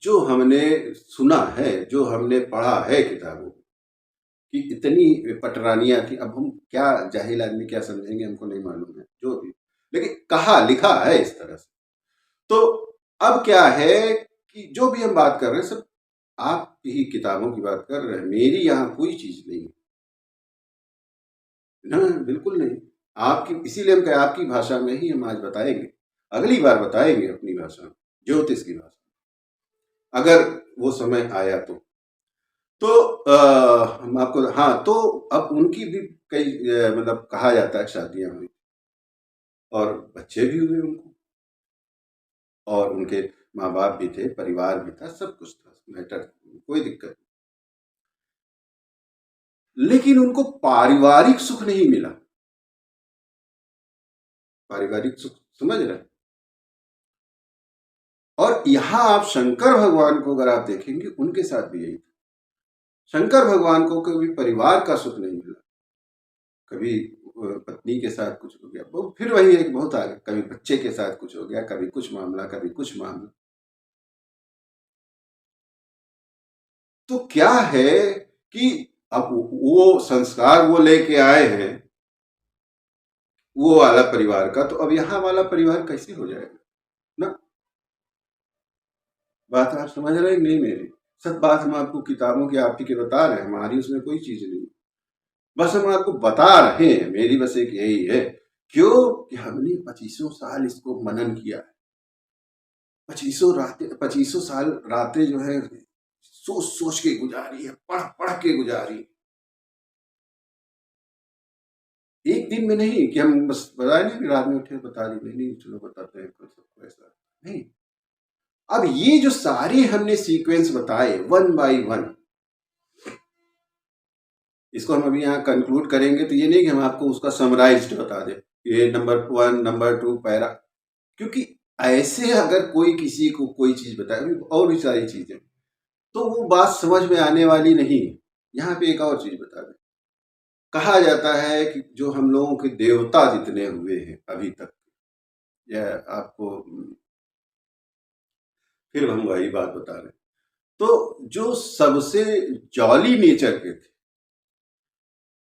[SPEAKER 1] जो हमने सुना है, जो हमने पढ़ा है किताबों में, कि इतनी पटरानियां थी। अब हम क्या, जाहिल आदमी क्या समझेंगे, हमको नहीं मालूम है जो भी, लेकिन कहा लिखा है इस तरह से। तो अब क्या है कि जो भी हम बात कर रहे हैं सब आप ही किताबों की बात कर रहे हैं, मेरी यहाँ कोई चीज नहीं है ना, बिल्कुल नहीं। आपकी, इसीलिए हम कहे आपकी भाषा में ही हम आज बताएंगे, अगली बार बताएंगे अपनी भाषा में, ज्योतिष की भाषा, अगर वो समय आया तो हम आपको, हाँ, तो अब उनकी भी कई मतलब कहा जाता है शादियां हुई और बच्चे भी हुए उनको, और उनके माँ बाप भी थे, परिवार भी था, सब कुछ था, मैटर, कोई दिक्कत नहीं। लेकिन उनको पारिवारिक सुख नहीं मिला। पारिवारिक सुख समझ रहे हैं? और यहां आप शंकर भगवान को अगर आप देखेंगे, उनके साथ भी यही था। शंकर भगवान को कभी परिवार का सुख नहीं मिला, कभी पत्नी के साथ कुछ हो गया, वो फिर वही एक बहुत आगे, कभी बच्चे के साथ कुछ हो गया, कभी कुछ मामला, कभी कुछ मामला। तो क्या है कि अब वो संस्कार वो लेके आए हैं वो वाला परिवार का, तो अब यहाँ वाला परिवार कैसे हो जाएगा ना। बात आप समझ रहे हैं नहीं मेरी? सब बात हम आपको किताबों की आप ही के बता रहे हैं, हमारी उसमें कोई चीज नहीं, बस हम आपको बता रहे हैं। मेरी बस एक यही है, क्यों कि हमने 2500 साल इसको मनन किया है। 2500 साल रातें जो है सोच सोच के गुजारी है, पढ़ पढ़ के गुजारी। एक दिन में नहीं कि हम बस बताए नहीं, रात में उठे बता दी, नहीं नहीं चलो बताते हैं सबको, ऐसा नहीं। अब ये जो सारे हमने सीक्वेंस बताए वन बाय वन, इसको हम अभी यहाँ कंक्लूड करेंगे, तो ये नहीं कि हम आपको उसका समराइज्ड बता दें, ये नंबर 1 नंबर 2 पैरा, क्योंकि ऐसे अगर कोई किसी को कोई चीज बताए और भी सारी चीजें, तो वो बात समझ में आने वाली नहीं। यहाँ पे एक और चीज बता दें, कहा जाता है कि जो हम लोगों के देवता जितने हुए हैं अभी तक, यह आपको फिर हम वही बात बता रहे हैं, तो जो सबसे जॉली नेचर के थे,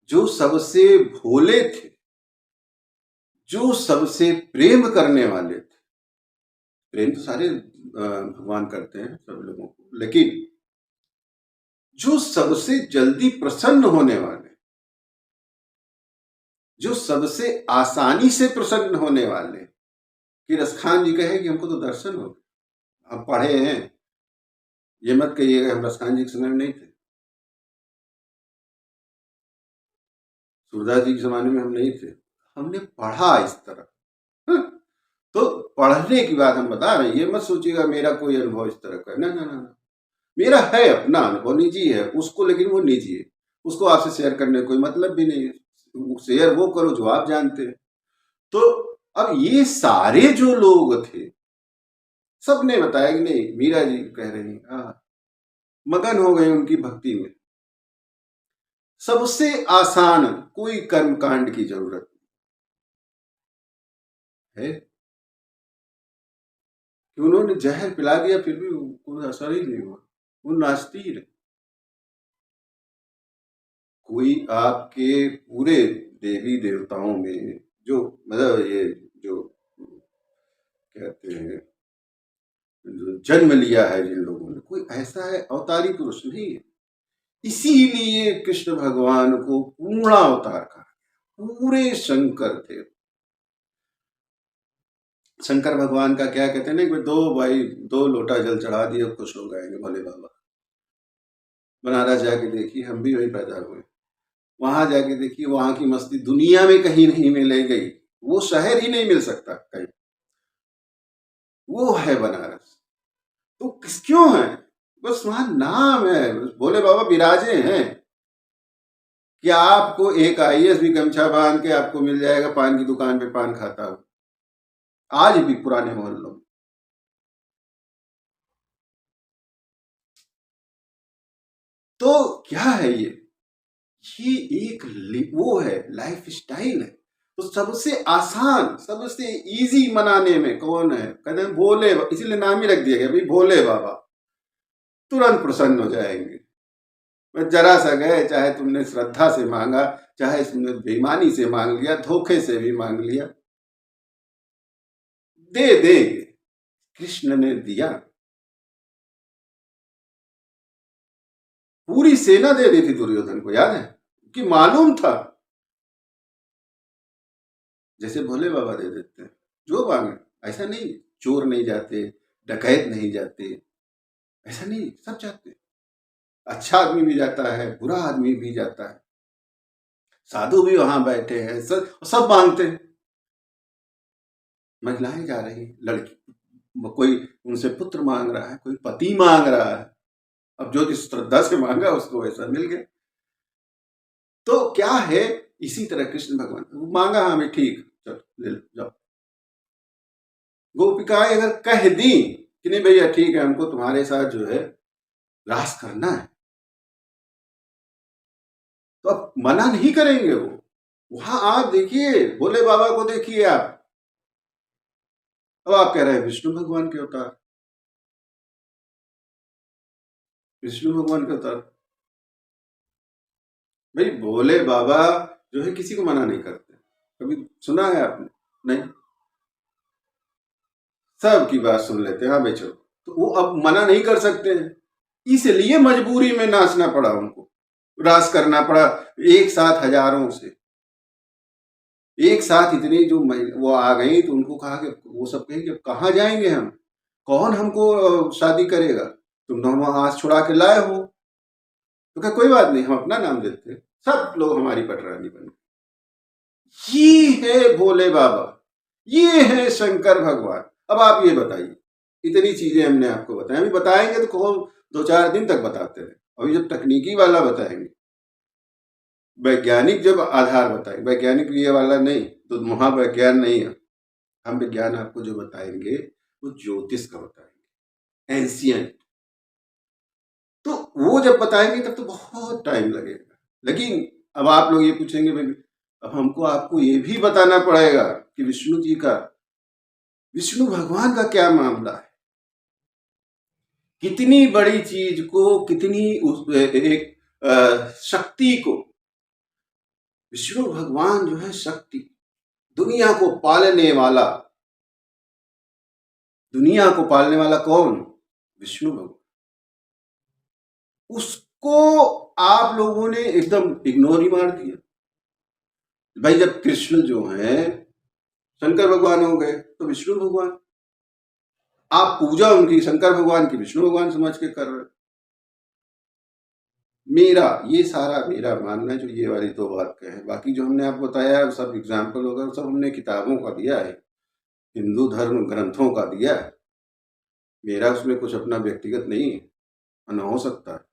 [SPEAKER 1] जो सबसे भोले थे, जो सबसे प्रेम करने वाले थे, प्रेम तो सारे भगवान करते हैं सब लोगों को, लेकिन जो सबसे जल्दी प्रसन्न होने वाले, जो सबसे आसानी से प्रसन्न होने वाले, कि रसखान जी कहे कि हमको तो दर्शन हो गए, हम पढ़े हैं, ये मत कहिएगा हम रसखान जी के समय में नहीं थे, सूरदास जी के जमाने में हम नहीं थे, हमने पढ़ा इस तरह। हाँ, तो पढ़ने की बात हम बता रहे हैं, ये मत सोचिएगा मेरा कोई अनुभव इस तरह का, ना ना ना ना, मेरा है अपना अनुभव, निजी है उसको, लेकिन वो निजी है, उसको आपसे शेयर करने कोई मतलब भी नहीं है। शेयर वो करो जो आप जानते हैं। तो अब ये सारे जो लोग थे, सबने बताया कि नहीं, मीरा जी कह रही हाँ, मगन हो गए उनकी भक्ति में। सबसे आसान, कोई कर्म कांड की जरूरत है कि उन्होंने जहर पिला दिया फिर भी कोई असर ही नहीं हुआ, वो नाचती ही रही। कोई आपके पूरे देवी देवताओं में जो, मतलब ये जो कहते हैं, जो जन्म लिया है जिन लोगों ने, कोई ऐसा है अवतारी पुरुष नहीं है। इसीलिए कृष्ण भगवान को पूर्ण अवतार कहा, पूरे शंकर थे। शंकर भगवान का क्या कहते हैं ना कि दो भाई, दो लोटा जल चढ़ा दिए खुश हो गए भोले बाबा। बनारस जाके देखिए, हम भी वही पैदा हुए, वहां जाके देखिए, वहां की मस्ती दुनिया में कहीं नहीं मिलेगी, वो शहर ही नहीं मिल सकता कहीं, वो है बनारस। तो किस क्यों है? बस वहां नाम है, बस भोले बाबा विराजे हैं। कि आपको एक आईएएस भी गमछा बांध के आपको मिल जाएगा पान की दुकान पे पान खाता हो, आज भी पुराने मोहल्लों में। तो क्या है ये एक वो है, लाइफ स्टाइल है। तो सबसे आसान, सबसे इजी मनाने में कौन है? कहते हैं भोले, इसीलिए नाम ही रख दिया गया भाई भोले बाबा। तुरंत प्रसन्न हो जाएंगे। बस जरा सा गए, चाहे तुमने श्रद्धा से मांगा, चाहे तुमने बेईमानी से मांग लिया, धोखे से भी मांग लिया, दे देंगे। कृष्ण ने दिया, पूरी सेना दे दी थी दुर्योधन को, याद है? कि मालूम था जैसे भोले बाबा दे देते हैं जो मांगे। ऐसा नहीं चोर नहीं जाते, डकैत नहीं जाते, ऐसा नहीं, सब जाते। अच्छा आदमी भी जाता है, बुरा आदमी भी जाता है, साधु भी वहां बैठे हैं, सब सब मांगते हैं। महिलाएं जा रही, लड़की, कोई उनसे पुत्र मांग रहा है, कोई पति मांग रहा है। अब जो जिस श्रद्धा से मांगा उसको वैसा मिल गया। तो क्या है, इसी तरह कृष्ण भगवान मांगा हमें, ठीक, चलो ले लो जाओ। गोपिकाएं अगर कह दी कि नहीं भैया ठीक है, हमको तुम्हारे साथ जो है रास करना है, तो अब मना नहीं करेंगे वो। वहां आप देखिए, भोले बाबा को देखिए आप। अब आप कह रहे हैं विष्णु भगवान के अवतार, विष्णु भगवान के अवतार। भाई भोले बाबा जो है किसी को मना नहीं करते, कभी सुना है आपने? नहीं, सबकी बात सुन लेते हैं, हाँ भाई चलो। तो वो अब मना नहीं कर सकते हैं, इसलिए मजबूरी में नाचना पड़ा उनको, रास करना पड़ा एक साथ हजारों से। एक साथ इतनी जो वो आ गई तो उनको कहा कि वो सब कहेंगे कहाँ जाएंगे हम, कौन हमको शादी करेगा, तुम दोनों हाथ छुड़ा के लाए हो। तो क्या, कोई बात नहीं, हम अपना नाम देते हैं, सब लोग हमारी पटरानी बन गए। ये है भोले बाबा, ये है शंकर भगवान। अब आप ये बताइए, इतनी चीजें हमने आपको बताई, अभी बताएंगे तो कहो 2-4 दिन तक बताते रहे। अभी जब तकनीकी वाला बताएंगे, वैज्ञानिक जब आधार बताएंगे, वैज्ञानिक ये वाला नहीं तो महावैज्ञान नहीं है। हम विज्ञान आपको जो बताएंगे वो ज्योतिष का बताएंगे, एंशियंट। तो वो जब बताएंगे तब तो बहुत टाइम लगेगा। लेकिन अब आप लोग ये पूछेंगे भाई, अब हमको आपको ये भी बताना पड़ेगा कि विष्णु जी का, विष्णु भगवान का क्या मामला है। कितनी बड़ी चीज को, कितनी एक शक्ति को, विष्णु भगवान जो है शक्ति, दुनिया को पालने वाला, दुनिया को पालने वाला कौन? विष्णु भगवान। उसको आप लोगों ने एकदम इग्नोर ही मार दिया। भाई जब कृष्ण जो है शंकर भगवान हो गए तो विष्णु भगवान, आप पूजा उनकी शंकर भगवान की विष्णु भगवान समझ के कर रहे। मेरा ये सारा मेरा मानना है, जो ये वाली दो बात कहे, बाकी जो हमने आपको बताया है सब एग्जाम्पल होगा, सब हमने किताबों का दिया है, हिंदू धर्म ग्रंथों का दिया है। मेरा उसमें कुछ अपना व्यक्तिगत नहीं है, न हो सकता है।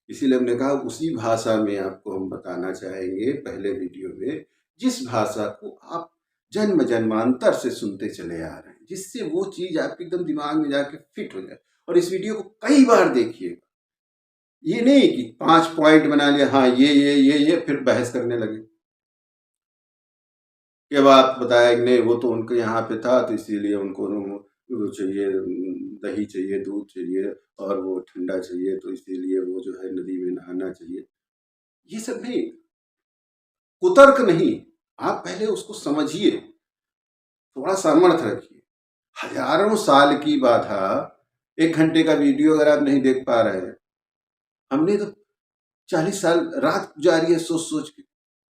[SPEAKER 1] इसीलिए हमने कहा उसी भाषा में आपको हम बताना चाहेंगे पहले वीडियो में, जिस भाषा को आप जन्म जन्मांतर से सुनते चले आ रहे हैं, जिससे वो चीज आपके एकदम दिमाग में जाके फिट हो जाए। और इस वीडियो को कई बार देखिए, ये नहीं कि 5 पॉइंट बना लिया, हाँ ये फिर बहस करने लगे कि बात बताया कि नहीं वो तो उनके यहाँ पे था तो इसीलिए उनको वो चाहिए, दही चाहिए, दूध चाहिए, और वो ठंडा चाहिए तो इसीलिए वो जो है नदी में नहाना चाहिए। ये सब नहीं, कुतर्क नहीं। आप पहले उसको समझिए, थोड़ा सामर्थ्य रखिए। हजारों साल की बाधा, 1 घंटे का वीडियो अगर आप नहीं देख पा रहे हैं, हमने तो 40 साल रात गुजारी है सोच सोच के।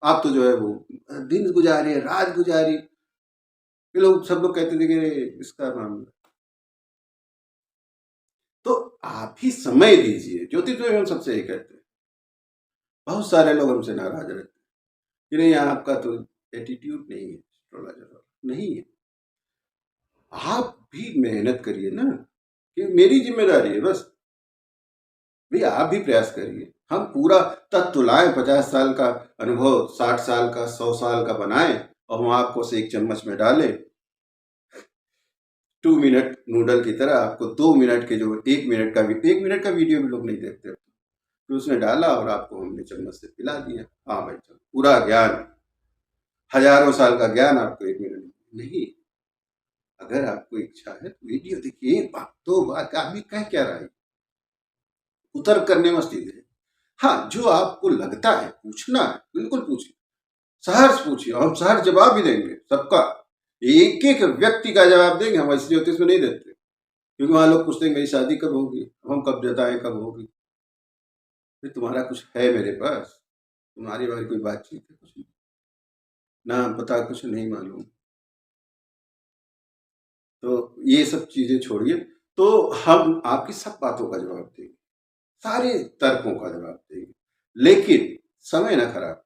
[SPEAKER 1] आप तो जो है वो दिन गुजारे, रात गुजारी। ये लोग सब लोग कहते थे कि इसका मामला, तो आप ही समय दीजिए। ज्योतिष में हम सबसे यही कहते हैं। बहुत सारे लोग हमसे नाराज रहते हैं कि नहीं आपका तो एटीट्यूड नहीं है, एस्ट्रोलॉजर नहीं है। आप भी मेहनत करिए ना, कि मेरी जिम्मेदारी है बस। भाई आप भी प्रयास करिए, हम पूरा तत्व लाएं, 50 साल का अनुभव 60 साल का 100 साल का बनाएं और हम आपको से 1 चम्मच में डालें। 2 मिनट नूडल की तरह आपको 2 मिनट के जो 1 मिनट का वीडियो भी लोग नहीं देखते, तो उसने डाला और आपको हमने चम्मच से पिला दिया। हाँ भाई चलो, पूरा ज्ञान, हजारों साल का ज्ञान आपको 1 मिनट में नहीं। अगर आपको इच्छा है तो वीडियो देखिए, 1 बात 2 बात, आदमी कह क्या रहा है, उतर करने में सीधे। हाँ, जो आपको लगता है पूछना है बिल्कुल पूछिए, सहर्ष पूछिए, हम सहर्ष जवाब भी देंगे सबका, एक एक व्यक्ति का जवाब देंगे। हम ऐसे ज्योतिष में नहीं देते, क्योंकि वहां लोग पूछते हैं मेरी शादी कब होगी, हम कब जताएं कब होगी। फिर तुम्हारा कुछ है मेरे पास, तुम्हारी हमारी कोई बातचीत है, कुछ नहीं, ना पता कुछ नहीं मालूम। तो ये सब चीजें छोड़िए, तो हम आपकी सब बातों का जवाब देंगे, सारे तर्कों का जवाब देंगे, लेकिन समय ना खराब,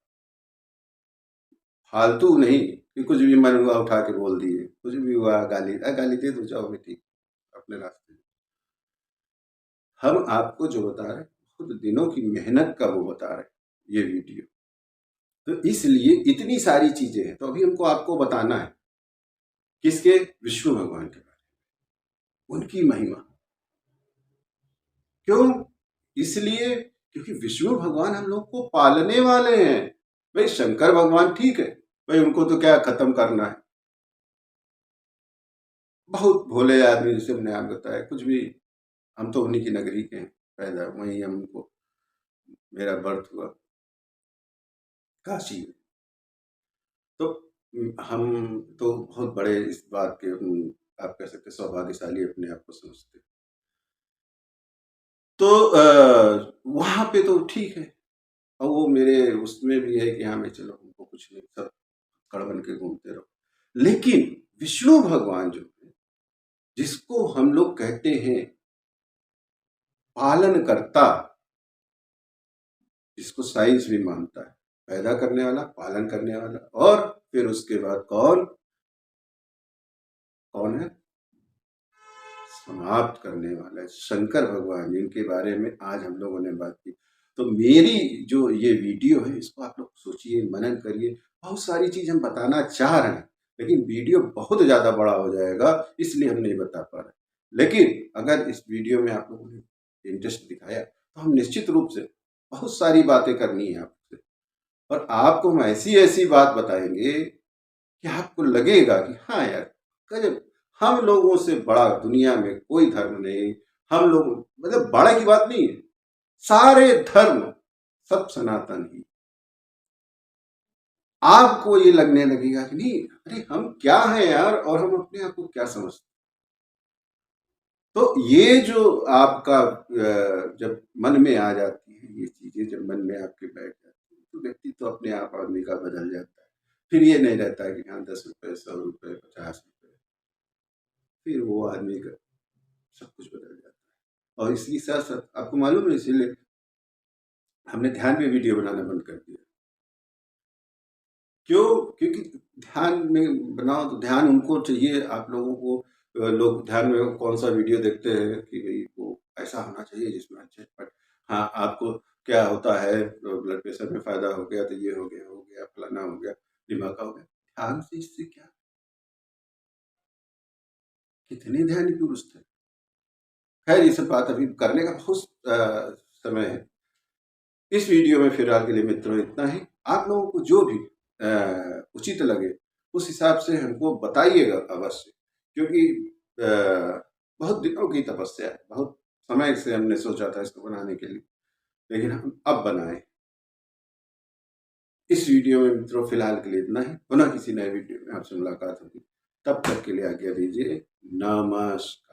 [SPEAKER 1] फालतू नहीं कि कुछ भी मन हुआ उठा के बोल दिए, कुछ भी हुआ गाली गाली दे दो, जाओ बेटी अपने रास्ते। हम आपको जो बता रहे हैं, खुद दिनों की मेहनत का वो बता रहे हैं ये वीडियो, तो इसलिए इतनी सारी चीजें हैं। तो अभी हमको आपको बताना है किसके, विष्णु भगवान के बारे में, उनकी महिमा। क्यों? इसलिए क्योंकि विष्णु भगवान हम लोग को पालने वाले हैं। भाई शंकर भगवान ठीक है, भाई उनको तो क्या खत्म करना है, बहुत भोले आदमी, जैसे हमने आप बताया, कुछ भी, हम तो उन्हीं की नगरी के हैं, पैदा वहीं हमको, मेरा बर्थ हुआ काशी में। तो हम तो बहुत बड़े इस बात के आप कह सकते सौभाग्यशाली अपने आप को समझते। तो वहां पे तो ठीक है, और वो मेरे उसमें भी है कि हाँ मैं चलो हमको कुछ नहीं, सब कड़ बन के घूमते रहो। लेकिन विष्णु भगवान जो है, जिसको हम लोग कहते हैं पालन करता, जिसको साइंस भी मानता है, पैदा करने वाला, पालन करने वाला, और फिर उसके बाद कौन कौन है, समाप्त करने वाला है, शंकर भगवान, जिनके बारे में आज हम लोगों ने बात की। तो मेरी जो ये वीडियो है, इसको आप लोग सोचिए, मनन करिए। बहुत सारी चीज हम बताना चाह रहे हैं, लेकिन वीडियो बहुत ज्यादा बड़ा हो जाएगा, इसलिए हम नहीं बता पा रहे। लेकिन अगर इस वीडियो में आप लोगों ने इंटरेस्ट दिखाया, तो हम निश्चित रूप से बहुत सारी बातें करनी है आपसे, और आपको हम ऐसी ऐसी बात बताएंगे कि आपको लगेगा कि हाँ यार, गजब, हम लोगों से बड़ा दुनिया में कोई धर्म नहीं। हम लोग, मतलब बड़ा की बात नहीं है, सारे धर्म सब सनातन ही। आपको ये लगने लगेगा कि नहीं, अरे हम क्या हैं यार, और हम अपने आप को क्या समझते। तो ये जो आपका जब मन में आ जाती है ये चीजें, जब मन में आपके बैठ जाती है, तो व्यक्ति तो अपने आप आदमी का बदल जाता है। फिर ये नहीं रहता है कि हाँ 10 रुपए 100 रुपए 50 रुपए, फिर वो आदमी का सब कुछ बदल जाता है। और इसी साथ साथ आपको मालूम है, इसीलिए हमने ध्यान में वीडियो बनाना बंद कर दिया। क्यों? क्योंकि ध्यान में बनाओ तो ध्यान उनको चाहिए, आप लोगों को लोग ध्यान में कौन सा वीडियो देखते हैं कि भाई वो ऐसा होना चाहिए जिसमें अच्छे, बट हाँ आपको क्या होता है, ब्लड प्रेशर में फायदा हो गया तो ये हो गया फलाना हो गया, दिमाग का हो गया। ध्यान से इससे क्या, कितने ध्यान पुरुष थे। खैर ये सब बात अभी करने का बहुत समय है। इस वीडियो में फिलहाल के लिए मित्रों इतना ही। आप लोगों को जो भी उचित लगे उस हिसाब से हमको बताइएगा अवश्य, क्योंकि बहुत दिनों की तपस्या है, बहुत समय से हमने सोचा था इसको बनाने के लिए, लेकिन हम अब बनाए। इस वीडियो में मित्रों फिलहाल के लिए इतना ही, पुनः किसी नए वीडियो में आपसे मुलाकात होगी, तब तक के लिए आज्ञा दीजिए, नमस्कार।